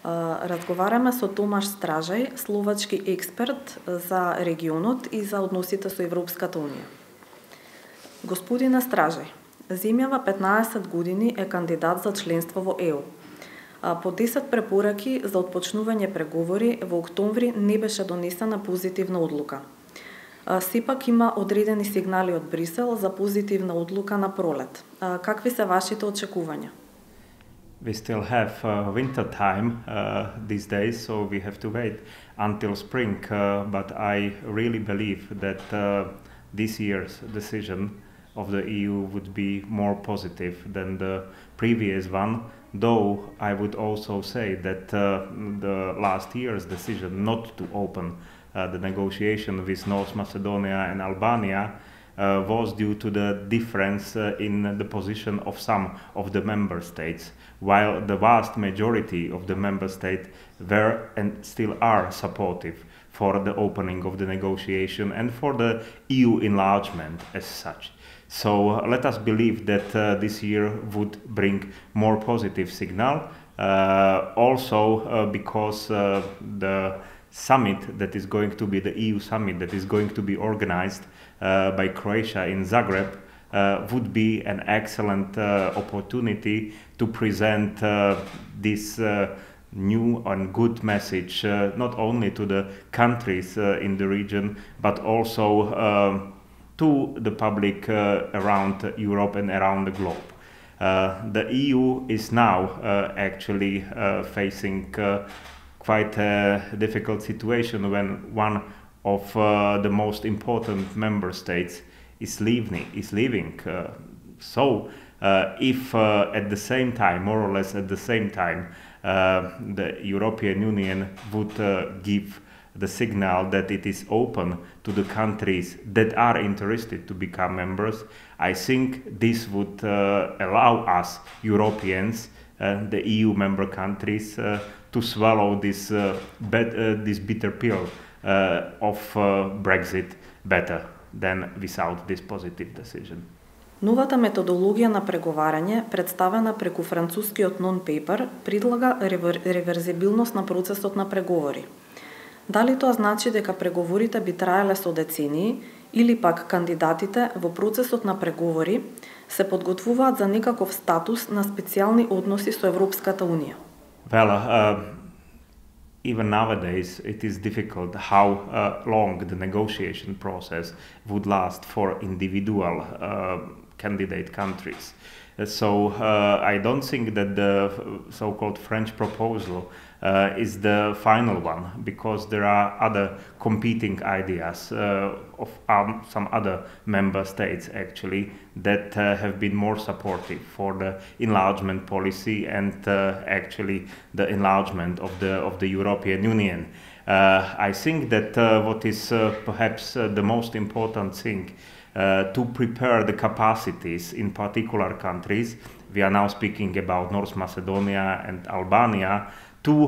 Разговараме со Томаш Стражај, словачки експерт за регионот и за односите со Европската Унија. Господине Стражај, земјава 15 години е кандидат за членство во ЕУ. По 10 препораки за отпочнување преговори во октомври не беше донесена позитивна одлука. Сепак има одредени сигнали од Брисел за позитивна одлука на пролет. Какви се вашите очекувања? We still have winter time these days, so we have to wait until spring. But I really believe that this year's decision of the EU would be more positive than the previous one, though I would also say that the last year's decision not to open the negotiation with North Macedonia and Albania was due to the difference in the position of some of the member states, while the vast majority of the member states were and still are supportive for the opening of the negotiation and for the EU enlargement as such. So let us believe that this year would bring more positive signal, also because the summit that is going to be the EU summit that is going to be organized by Croatia in Zagreb would be an excellent opportunity to present this new and good message not only to the countries in the region but also to the public around Europe and around the globe. The EU is now actually facing quite a difficult situation when one of the most important member states is leaving. So if at the same time, more or less at the same time, the European Union would give the signal that it is open to the countries that are interested to become members, I think this would allow us Europeans, the EU member countries, to swallow this bitter pill of Brexit better than without this positive decision. Новата методологија на преговарање, представена преку францускиот non-paper, предлага реверзибилност на процесот на преговори. Дали тоа значи дека преговорите би траеле со децении или пак кандидатите во процесот на преговори се подготвуваат за некаков статус на специјални односи со Европската Унија? Well, even nowadays it is difficult how long the negotiation process would last for individual candidate countries. So I don't think that the so-called French proposal is the final one, because there are other competing ideas of some other member states actually that have been more supportive for the enlargement policy and actually the enlargement of the European Union. I think that what is perhaps the most important thing to prepare the capacities in particular countries, we are now speaking about North Macedonia and Albania, to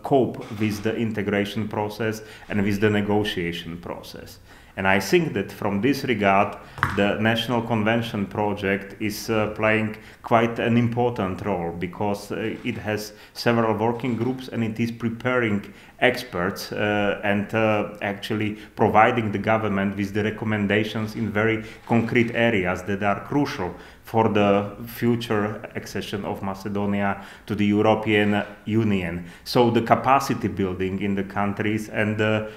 cope with the integration process and with the negotiation process. And I think that from this regard, the National Convention project is playing quite an important role, because it has several working groups and it is preparing experts and actually providing the government with the recommendations in very concrete areas that are crucial for the future accession of Macedonia to the European Union. So the capacity building in the countries and the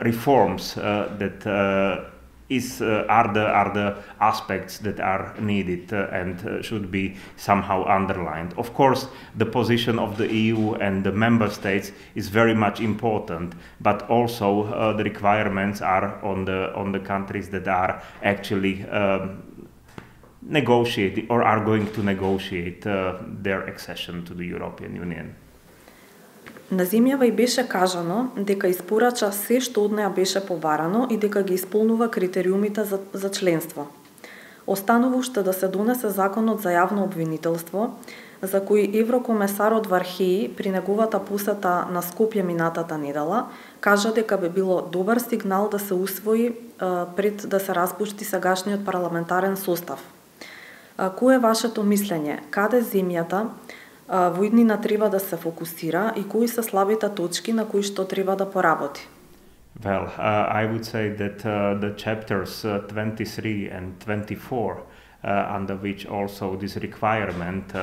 reforms that are the aspects that are needed and should be somehow underlined. Of course, the position of the EU and the member states is very much important, but also the requirements are on the countries that are actually negotiating or are going to negotiate their accession to the European Union. На земјава и беше кажано дека испорача се што од неа беше побарано и дека ги исполнува критериумите за членство. Останува уште да се донесе законот за јавно обвинителство, за кој еврокомесарот Вархеи при неговата посета на Скопје минатата недела кажа дека би било добар сигнал да се усвои пред да се распушти сегашниот парламентарен состав. Кое е вашето мислење? Каде земјата во иднина треба да се фокусира и кои се слабите точки на кои што треба да поработи? Well, I would say that the chapters 23 and 24, under which also this requirement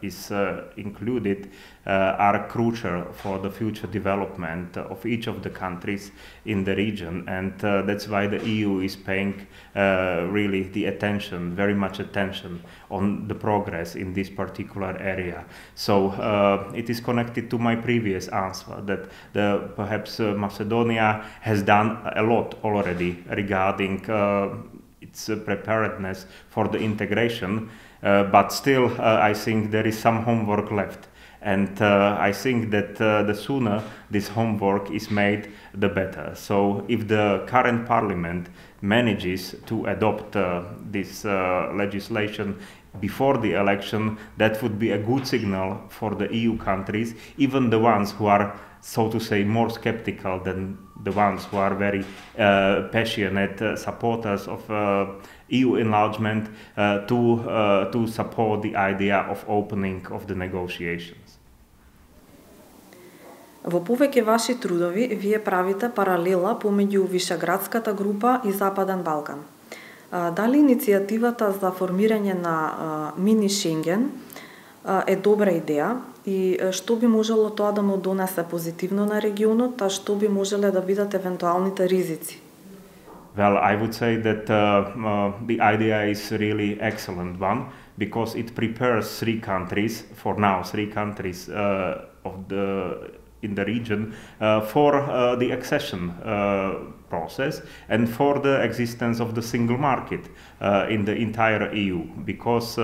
is included, are crucial for the future development of each of the countries in the region, and that's why the EU is paying really the attention, very much attention, on the progress in this particular area. So it is connected to my previous answer that perhaps Macedonia has done a lot already regarding its preparedness for the integration, but still I think there is some homework left. And I think that the sooner this homework is made, the better. So if the current parliament manages to adopt this legislation before the election, that would be a good signal for the EU countries, even the ones who are, so to say, more skeptical than the ones who are very passionate supporters of EU enlargement, to support the idea of opening of the negotiations. Во повеќе ваши трудови вие правите паралела помеѓу Вишеградската група и Западен Балкан. Дали иницијативата за формирање на мини Шенген е добра идеја и што би можело тоа да му донесе позитивно на регионот, а што би можеле да бидат евентуалните ризици? Well, I would say that the idea is really excellent one, because it prepares three countries in the region for the accession process and for the existence of the single market in the entire EU, because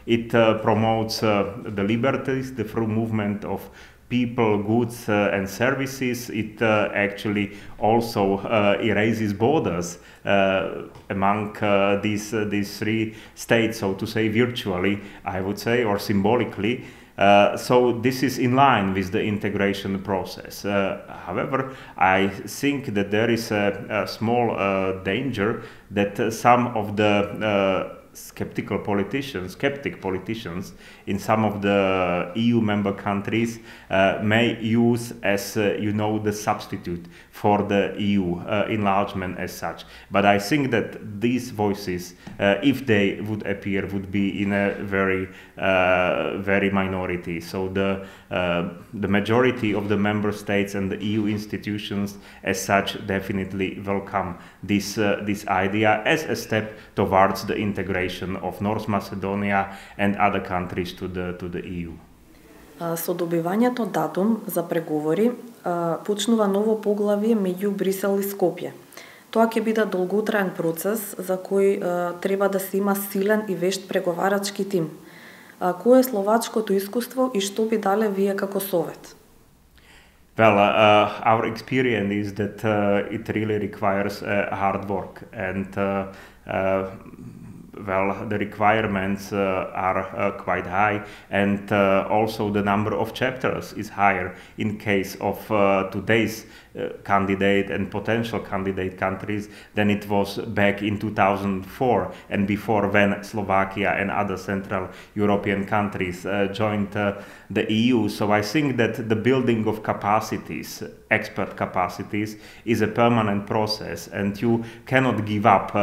it promotes the liberties, the free movement of people, goods and services. It actually also erases borders among these three states, so to say, virtually, I would say, or symbolically. So this is in line with the integration process. However, I think that there is a small danger that some of the skeptic politicians in some of the EU member countries may use as the substitute for the EU enlargement as such. But I think that these voices, if they would appear, would be in a very minority. So the majority of the member states and the EU institutions as such definitely welcome this idea as a step towards the integration of North Macedonia and other countries to the EU. Со добивањето датум за преговори почнува ново поглавје меѓу Брисел и Скопје. Тоа ќе биде долготраен процес за кој треба да се има силен и вешт преговарачки тим. Кое е словачкото искуство и што би дале вие како совет? Well, our experience is that it really requires hard work, and the requirements are quite high, and also the number of chapters is higher in case of today's candidate and potential candidate countries than it was back in 2004 and before, when Slovakia and other Central European countries joined the EU. So I think that the building of capacities, expert capacities, is a permanent process, and you cannot give up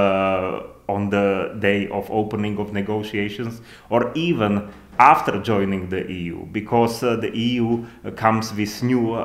on the day of opening of negotiations, or even after joining the EU, because the EU comes with new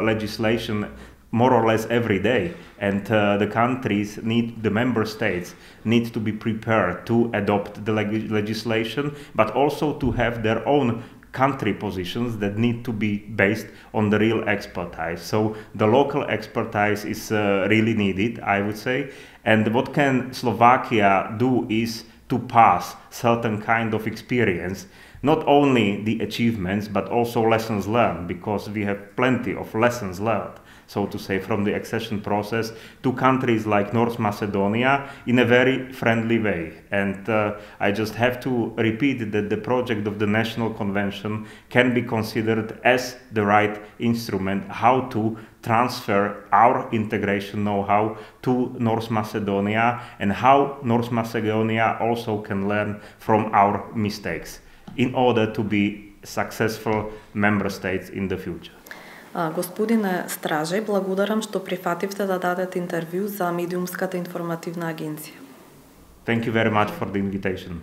legislation more or less every day, and the member states need to be prepared to adopt the legislation, but also to have their own country positions that need to be based on the real expertise. So the local expertise is really needed, I would say. And what can Slovakia do is to pass certain kind of experience, not only the achievements, but also lessons learned, because we have plenty of lessons learned, so to say, from the accession process to countries like North Macedonia in a very friendly way. And I just have to repeat that the project of the National Convention can be considered as the right instrument how to transfer our integration know-how to North Macedonia, and how North Macedonia also can learn from our mistakes in order to be successful member states in the future. Господине Стражај, благодарам што прифативте да дадете интервју за Медиумската информативна агенција. Thank you very much for the invitation.